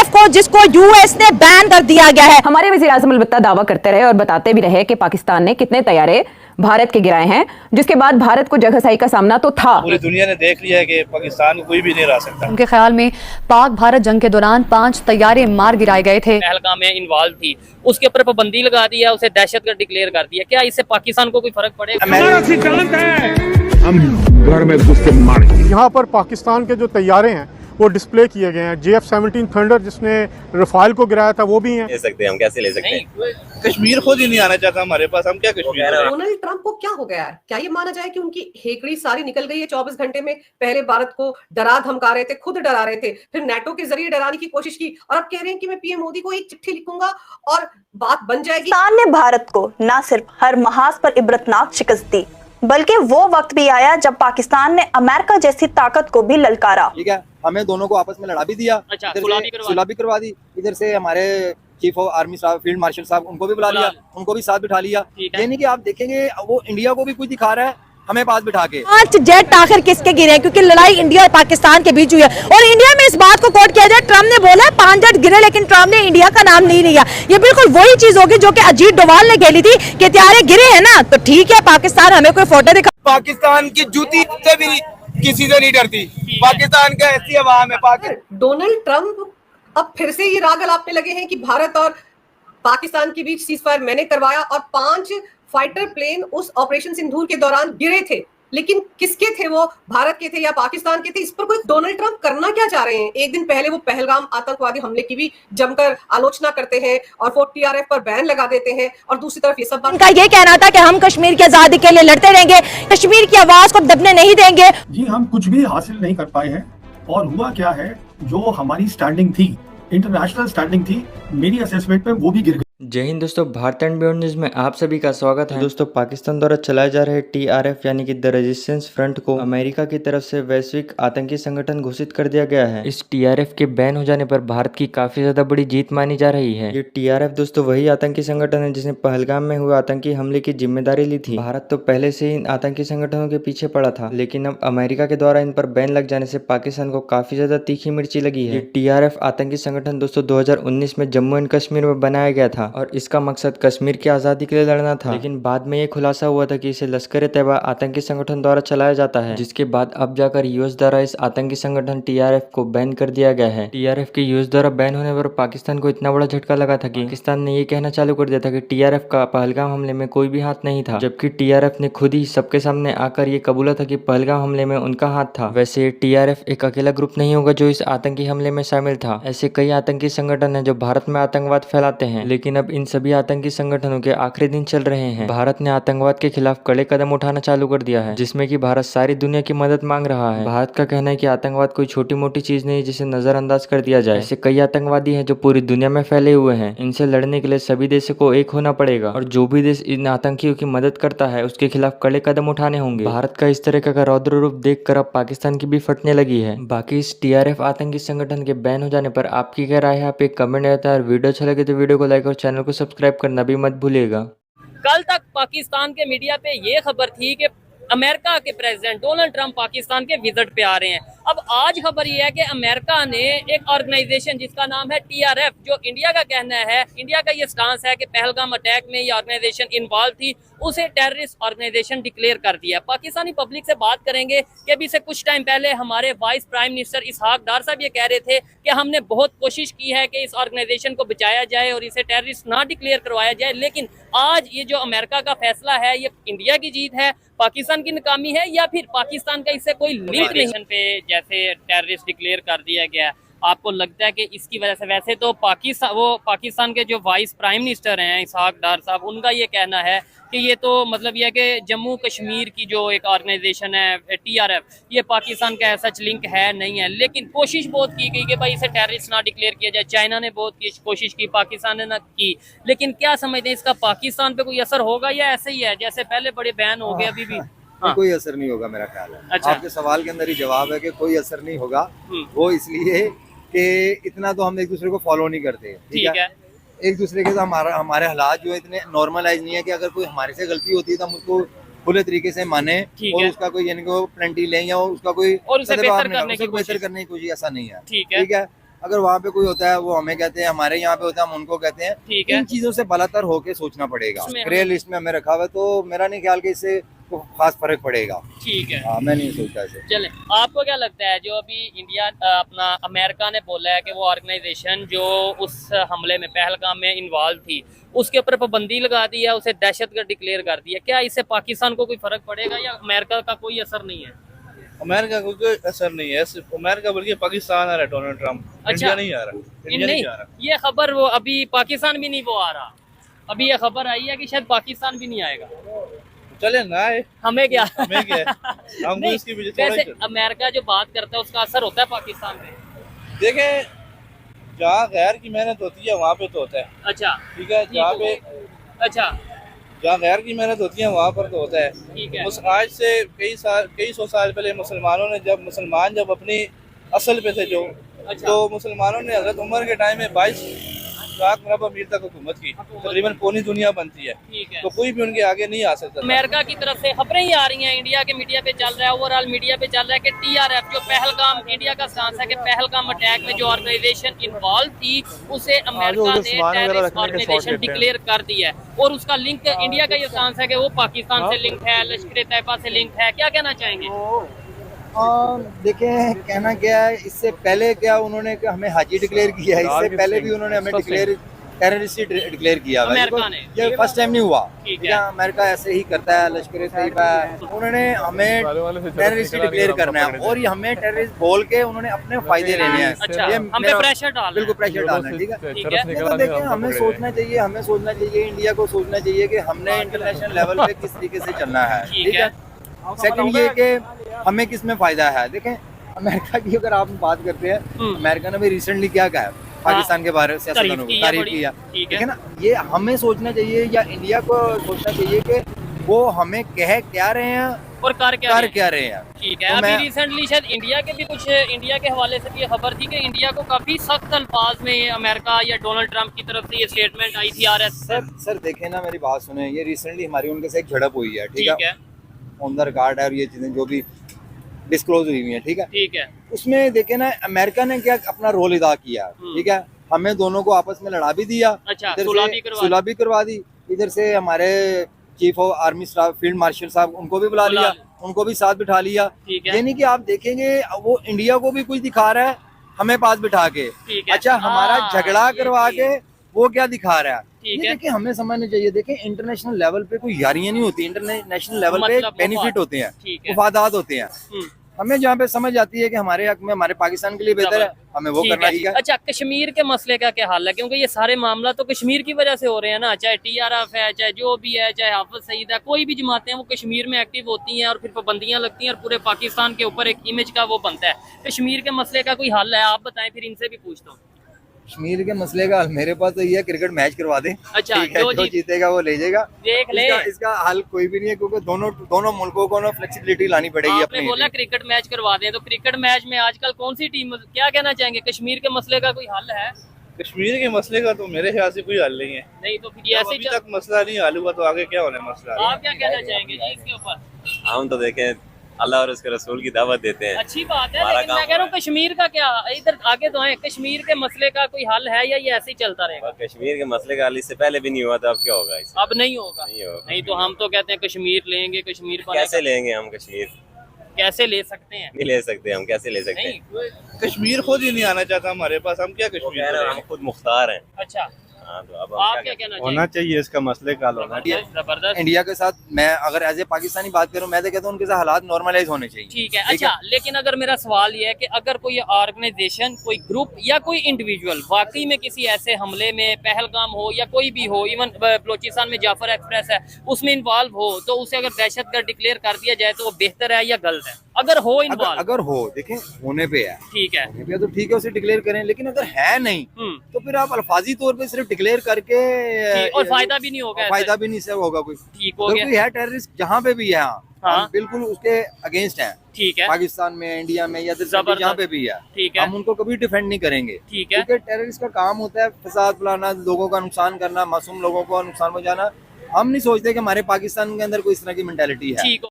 को, जिसको यूएस ने बैन कर दिया गया है। हमारे वज़ीर आज़म अलबत्ता दावा करते रहे और बताते भी रहे कि पाकिस्तान ने कितने तैयारे भारत के गिराए हैं, जिसके बाद भारत को जगहसाई का सामना तो था। पूरी दुनिया ने देख लिया है कि पाकिस्तान को कोई भी नहीं हरा सकता। उनके ख्याल में पाक भारत जंग के दौरान 5 तैयारे मार गिराए गए थे। पहलगाम में इन्वॉल्व थी, उसके ऊपर पाबंदी लगा दिया, उसे दहशतगर्द डिक्लेयर कर दिया। क्या इससे पाकिस्तान को कोई फर्क पड़ेगा? हम घर में घुस के मार यहाँ पर पाकिस्तान के जो तैयारे हैं वो डिस्प्ले किए गए हैं। JF-17 थंडर जिसने रफाल को गिराया था वो भी हैं। ले सकते हैं हम, कैसे ले सकते हैं? कश्मीर खुद ही नहीं आना चाहता हमारे पास, हम क्या कश्मीर। डोनाल्ड ट्रंप को क्या हो गया है? क्या ये माना जाए कि उनकी हेकड़ी सारी निकल गई है 24 घंटे में? पहले भारत को डरा धमका रहे थे, खुद डरा रहे थे, फिर नेटो के जरिए डराने की कोशिश की, और अब कह रहे हैं कि मैं पीएम मोदी को एक चिट्ठी लिखूंगा और बात बन जाएगी। पाकिस्तान ने भारत को न सिर्फ हर महाज पर इबरतनाक शिकस्त दी, बल्कि वो वक्त भी आया जब पाकिस्तान ने अमेरिका जैसी ताकत को भी ललकारा। ठीक है, हमें दोनों को आपस में लड़ा भी दिया, सुलह भी करवा दी। इधर से हमारे चीफ ऑफ आर्मी साहब, फील्ड मार्शल साहब, उनको भी बुला लिया, उनको भी साथ बिठा लिया। ये नहीं कि आप देखेंगे वो इंडिया को भी कुछ दिखा रहा है हमें पास बिठा के। 5 जेट आखिर किसके गिरे? क्योंकि लड़ाई इंडिया और पाकिस्तान के बीच हुई है, और इंडिया में इस बात को कोट किया जाए, ट्रम्प ने बोला 5 जेट गिरे, लेकिन ट्रम्प ने इंडिया का नाम नहीं लिया। ये बिल्कुल वही चीज होगी जो कि अजीत डोभाल ने खेली थी कि हथियारे गिरे हैं ना तो ठीक है, पाकिस्तान हमें कोई फोटो दिखा। पाकिस्तान की जूती से भी किसी से नहीं डरती, पाकिस्तान का ऐसी आवाम है। डोनाल्ड ट्रंप अब फिर से ये राग अलापने लगे हैं कि भारत और पाकिस्तान के बीच सीज फायर मैंने करवाया, और 5 फाइटर प्लेन उस ऑपरेशन सिंदूर के दौरान गिरे थे, लेकिन किसके थे वो? भारत के थे या पाकिस्तान के थे? इस पर कोई डोनाल्ड ट्रंप करना क्या चाह रहे हैं? एक दिन पहले वो पहलगाम आतंकवादी हमले की भी जमकर आलोचना करते हैं और वो TRF पर बैन लगा देते हैं, और दूसरी तरफ ये सब उनका ये कहना था कि हम कश्मीर की आजादी के लिए लड़ते रहेंगे, कश्मीर की आवाज को दबने नहीं देंगे। जी हम कुछ भी हासिल नहीं कर पाए हैं, और हुआ क्या है, जो हमारी स्टैंडिंग थी, इंटरनेशनल स्टैंडिंग थी, मेरी असेसमेंट में वो भी गिर गई। जय हिंद दोस्तों, भारत एंड बियॉन्ड न्यूज में आप सभी का स्वागत है। दोस्तों, पाकिस्तान द्वारा चलाए जा रहे TRF यानी कि द रेजिस्टेंस फ्रंट को अमेरिका की तरफ से वैश्विक आतंकी संगठन घोषित कर दिया गया है। इस TRF के बैन हो जाने पर भारत की काफी ज्यादा बड़ी जीत मानी जा रही है। ये TRF दोस्तों वही आतंकी संगठन है जिसने पहलगाम में हुए आतंकी हमले की जिम्मेदारी ली थी। भारत तो पहले से ही इन आतंकी संगठनों के पीछे पड़ा था, लेकिन अब अमेरिका के द्वारा इन पर बैन लग जाने से पाकिस्तान को काफी ज्यादा तीखी मिर्ची लगी है। ये TRF आतंकी संगठन दोस्तों 2019 में जम्मू एंड कश्मीर में बनाया गया था, और इसका मकसद कश्मीर की आजादी के लिए लड़ना था। लेकिन बाद में ये खुलासा हुआ था कि इसे लश्कर ए तैयबा आतंकी संगठन द्वारा चलाया जाता है, जिसके बाद अब जाकर यूएस द्वारा इस आतंकी संगठन TRF को बैन कर दिया गया है। TRF के यूएस द्वारा बैन होने पर पाकिस्तान को इतना बड़ा झटका लगा था कि पाकिस्तान ने ये कहना चालू कर दिया था कि TRF का पहलगाम हमले में कोई भी हाथ नहीं था, जबकि TRF ने खुद ही सबके सामने आकर ये कबूला था कि पहलगाम हमले में उनका हाथ था। वैसे TRF एक अकेला ग्रुप नहीं होगा जो इस आतंकी हमले में शामिल था। ऐसे कई आतंकी संगठन है जो भारत में आतंकवाद फैलाते हैं, लेकिन अब इन सभी आतंकी संगठनों के आखिरी दिन चल रहे हैं। भारत ने आतंकवाद के खिलाफ कड़े कदम उठाना चालू कर दिया है, जिसमें कि भारत सारी दुनिया की मदद मांग रहा है। भारत का कहना है कि आतंकवाद कोई छोटी मोटी चीज नहीं जिसे नजरअंदाज कर दिया जाए। ऐसे कई आतंकवादी हैं जो पूरी दुनिया में फैले हुए हैं। इनसे लड़ने के लिए सभी देशों को एक होना पड़ेगा, और जो भी देश इन आतंकियों की मदद करता है उसके खिलाफ कड़े कदम उठाने होंगे। भारत का इस तरह का रौद्र रूप देखकर अब पाकिस्तान की भी फटने लगी है। बाकी इस TRF आतंकी संगठन के बैन हो जाने पर आपकी क्या राय है? आप एक कमेंट देता है, और वीडियो अच्छा लगे तो वीडियो को लाइक और चैनल को सब्सक्राइब करना भी मत भूलिएगा। कल तक पाकिस्तान के मीडिया पे ये खबर थी कि अमेरिका के प्रेसिडेंट डोनाल्ड ट्रंप पाकिस्तान के विजिट पे आ रहे हैं। अब आज खबर ये है कि अमेरिका ने एक ऑर्गेनाइजेशन जिसका नाम है TRF, जो इंडिया का कहना है, इंडिया का ये स्टांस है कि पहलगाम अटैक में ये ऑर्गेनाइजेशन इन्वॉल्व थी, उसे टेररिस्ट ऑर्गेनाइजेशन डिक्लेयर कर दिया। पाकिस्तानी पब्लिक से बात करेंगे कि अभी से कुछ टाइम पहले हमारे वाइस प्राइम मिनिस्टर इसहाक डार साहब ये कह रहे थे कि हमने बहुत कोशिश की है कि इस ऑर्गेनाइजेशन को बचाया जाए और इसे टेररिस्ट ना डिक्लेयर करवाया जाए, लेकिन आज ये जो अमेरिका का फैसला है ये इंडिया की जीत है, पाकिस्तान की नाकामी है, या फिर पाकिस्तान का इससे कोई लिंक नहीं पे जैसे टेररिस्ट डिक्लेयर कर दिया गया। आपको लगता है कि इसकी वजह से, वैसे तो पाकिस्तान के जो वाइस प्राइम मिनिस्टर हैं इसहाक डार साहब, उनका ये कहना है कि ये तो मतलब ये है कि जम्मू कश्मीर की जो एक ऑर्गेनाइजेशन है TRF, ये पाकिस्तान का सच लिंक है नहीं है, लेकिन कोशिश बहुत की गई कि भाई इसे टेररिस्ट ना डिक्लेयर किया जाए। चाइना ने बहुत कोशिश की, पाकिस्तान ने ना की, लेकिन क्या समझते हैं इसका पाकिस्तान पे कोई असर होगा या ऐसे ही है जैसे पहले बड़े बैन हो गए अभी भी? हाँ। कोई असर नहीं होगा मेरा ख्याल है। अच्छा। आपके सवाल के अंदर ही जवाब है कि कोई असर नहीं होगा। वो इसलिए कि इतना तो हम एक दूसरे को फॉलो नहीं करते। ठीक है, एक दूसरे के साथ हमारे हालात जो है इतने नॉर्मलाइज नहीं है कि अगर कोई हमारे से गलती होती है तो हम उसको खुले तरीके से माने और उसका कोई यानी कि प्लेंटी लें या उसका कोई और उसे बेहतर करने की कोशिश, ऐसा नहीं है। ठीक है, अगर वहाँ पे कोई होता है वो हमें कहते हैं, हमारे यहाँ पे होता है हम उनको कहते हैं। ठीक है। इन चीजों से बलातर होके सोचना पड़ेगा। इसमें ग्रे लिस्ट में हमें रखा हुआ है, तो मेरा नहीं ख्याल कि इससे कोई खास फर्क पड़ेगा। ठीक है। हाँ, मैं नहीं सोचता ऐसे। चले, आपको क्या लगता है जो अभी इंडिया अपना अमेरिका ने बोला है कि वो ऑर्गेनाइजेशन जो उस हमले में पहलगाम में इन्वॉल्व थी उसके ऊपर पाबंदी लगा दी है, उसे दहशतगर्द डिक्लेयर कर दिया, क्या इससे पाकिस्तान को कोई फर्क पड़ेगा या अमेरिका का कोई असर नहीं है? अमेरिका को कोई असर नहीं है, सिर्फ अमेरिका बल्कि पाकिस्तान आ रहा है डोनाल्ड ट्रम्प। अच्छा। इंडिया नहीं आ रहा, इंडिया नहीं आ रहा। ये खबर वो अभी पाकिस्तान भी नहीं वो आ रहा, अभी ये खबर आई है कि शायद पाकिस्तान भी नहीं आएगा। चले ना आए, हमें क्या हमें क्या है? हम नहीं, इसकी वजह थोड़ा वैसे ही अमेरिका जो बात करता है उसका असर होता है पाकिस्तान में? देखें, जहाँ गैर की मेहनत होती है वहाँ पे तो होता है। अच्छा, ठीक है। जहाँ पे अच्छा, जहाँ गैर की मेहनत होती है वहाँ पर तो होता है। ठीक है। उस आज से कई सौ साल पहले मुसलमानों ने जब अपनी असल पे थे जो, अच्छा। तो मुसलमानों ने हजरत उमर के टाइम में 22 लाख अरब मील तक हुकूमत की, तकरीबन पूरी दुनिया बनती है। ठीक है। तो कोई भी उनके आगे नहीं आ सकता। अमेरिका की तरफ से खबरें ही आ रही हैं, इंडिया के मीडिया पे चल रहा है, ओवरऑल मीडिया पे चल रहा है कि TRF जो पहलगाम, इंडिया का स्टांस है कि पहलगाम अटैक में जो ऑर्गेनाइजेशन इन्वॉल्व थी उसे अमेरिका ने टेररिस्ट ऑर्गेनाइजेशन डिक्लेयर कर दिया है, और उसका लिंक इंडिया का ये स्टांस है कि वो पाकिस्तान से लिंक है, लश्कर तैयबा से लिंक है। क्या कहना चाहेंगे? देखें, कहना क्या है, इससे पहले क्या उन्होंने हमें हाजी डिक्लेयर किया है, इससे पहले भी उन्होंने हमें टेररिस्ट डिक्लेयर किया है। अमेरिका ने। ये फर्स्ट टाइम नहीं हुआ। ठीक है। अमेरिका ऐसे ही करता है, लश्कर तैयबा, उन्होंने हमें टेररिस्ट डिक्लेयर करना है और ये हमें टेररिस्ट बोल के उन्होंने अपने फायदे लेने हैं। अच्छा, ये हम पे मेरा- प्रेशर डालना है। बिल्कुल प्रेशर डालना है। ठीक है। ठीक है। तो देखें, हमें सोचना चाहिए, इंडिया को सोचना चाहिए कि हमने इंटरनेशनल लेवल पे किस तरीके से चलना है। ठीक है। सेकंड ये कि हमें किस में फायदा है। देखें, अमेरिका की अगर आप बात करते हैं, अमेरिका ने भी रिसेंटली क्या कहा है पाकिस्तान के बारे में, तारीफ की है बड़ी। किया। ठीक है ना, ये हमें सोचना चाहिए या इंडिया को सोचना चाहिए कि वो हमें कह क्या रहे हैं और कर क्या रहे हैं। ठीक है। तो अभी मैं- रिसेंटली शायद इंडिया के हवाले से भी ये खबर थी कि इंडिया को काफी सख्त अल्फाज में अमेरिका या डोनाल्ड ट्रंप की तरफ से ये स्टेटमेंट आई थी RS। सर देखें ना, मेरी बात सुने, ये रिसेंटली हमारी उनके से एक झड़प हुई है। ठीक ठीक है। है। ऑन द रिकॉर्ड है, और ये चीजें जो भी डिस्क्लोज हुई है। ठीक है। ठीक है। उसमें देखे ना, अमेरिका ने क्या अपना रोल अदा किया। ठीक है। हमें दोनों को आपस में लड़ा भी दिया। अच्छा, इधर सुलह से भी करवा सुलह भी करवा दी। इधर से हमारे chief of army staff field marshal साहब, उनको भी बुला बुला लिया, उनको भी साथ बिठा लिया। ठीक है। यानी कि आप देखेंगे वो इंडिया को भी कुछ दिखा रहा है हमें पास बिठा के। ठीक है। अच्छा, हमारा हाँ, झगड़ा ये करवा भी। के वो क्या दिखा रहा है। ठीक ये है। देखिए, हमें समझना चाहिए। देखिए, इंटरनेशनल लेवल पे कोई यारियां नहीं होती, इंटरनेशनल लेवल पे मतलब बेनिफिट वफाद। होते हैं, ठीक है। मुफादात होते हैं। हमें जहाँ पे समझ आती है कि हमारे हक में, हमारे पाकिस्तान के लिए बेहतर है, हमें वो ठीक करना है। ठीक है। अच्छा, कश्मीर के मसले का क्या हाल है? क्योंकि ये सारे मामला तो कश्मीर की वजह से हो रहे हैं ना, चाहे TRF है, चाहे जो भी है, चाहे हाफिज सईद है, कोई भी जमातें हैं वो कश्मीर में एक्टिव होती हैं और फिर पाबंदियां लगती हैं और पूरे पाकिस्तान के ऊपर एक इमेज का वो बनता है। कश्मीर के मसले का कोई हल है? आप बताएं, फिर इनसे भी पूछता हूँ। कश्मीर के मसले का हल मेरे पास तो ये है, क्रिकेट मैच करवा दें। अच्छा, ठीक है, जो जीतेगा वो ले जाएगा। देख ले। इसका हल कोई भी नहीं है, क्योंकि दोनों मुल्कों को ना फ्लेक्सिबिलिटी लानी पड़ेगी आपने अपनी। बोला क्रिकेट मैच करवा दें, तो क्रिकेट मैच में आजकल कौन सी टीम, क्या कहना चाहेंगे? कश्मीर के मसले का कोई हल है? कश्मीर के मसले का तो मेरे ख्याल से कोई हल नहीं है। नहीं तो फिर ये ऐसे अभी तक मसला नहीं हल हुआ तो आगे क्या होना है मसला। आप क्या कहना चाहेंगे जी इसके ऊपर? हम तो देखें, अल्लाह और उसके रसूल की दावत देते हैं। अच्छी बात है, लेकिन मैं कह रहा हूँ कश्मीर का क्या, इधर आगे तो है, कश्मीर के मसले का कोई हल है या ये ऐसे ही चलता रहेगा? कश्मीर के मसले का हल इससे पहले भी नहीं हुआ था, अब क्या होगा इससे? अब नहीं होगा। नहीं तो हम तो कहते हैं कश्मीर लेंगे, कश्मीर पर कैसे लेंगे हम कश्मीर? कैसे ले सकते हैं? नहीं ले सकते हम, कैसे ले सकते हैं? कश्मीर खुद ही नहीं आना चाहता हमारे पास, हम क्या कश्मीर, हम खुद मुख्तार हैं। अच्छा, हाँ, तो अब आप क्या कहना होना चाहिए इसका मसले का हल होना चाहिए। जबरदस्त। इंडिया के साथ मैं अगर एज ए पाकिस्तानी बात करूं, मैं तो कहता हूं उनके साथ हालात नॉर्मलाइज होने चाहिए। ठीक है। अच्छा, लेकिन अगर मेरा सवाल ये है कि अगर कोई ऑर्गेनाइजेशन, कोई ग्रुप या कोई इंडिविजुअल वाकई में किसी ऐसे हमले में, पहलगाम हो या कोई भी हो, इवन बलोचिस्तान में जाफर एक्सप्रेस है, उसमें इन्वॉल्व हो, तो उसे अगर दहशतगर्द डिक्लेयर कर दिया जाए तो वो बेहतर है या गलत है? अगर हो इन्वॉल्व, अगर हो, देखें होने पे है, ठीक है, होने पे है तो ठीक है, उसे डिक्लेयर करें। लेकिन अगर है नहीं तो फिर आप अल्फाजी तौर पे सिर्फ डिक्लेयर करके और फायदा भी नहीं होगा, फायदा भी नहीं से होगा कोई। ठीक हो कोई गया। है टेररिस्ट जहाँ पे भी है, हाँ। हम बिल्कुल उसके अगेंस्ट हैं। ठीक है। पाकिस्तान में, इंडिया में या जबरदस्त। जहाँ पे भी है, ठीक है। हम उनको कभी डिफेंड नहीं करेंगे। ठीक है। क्योंकि टेररिस्ट का काम होता है फसाद फैलाना, लोगों का नुकसान करना, मासूम लोगों को नुकसान पहुंचाना। हम नहीं सोचते कि हमारे पाकिस्तान के अंदर कोई इस तरह की मेंटालिटी है। ठीक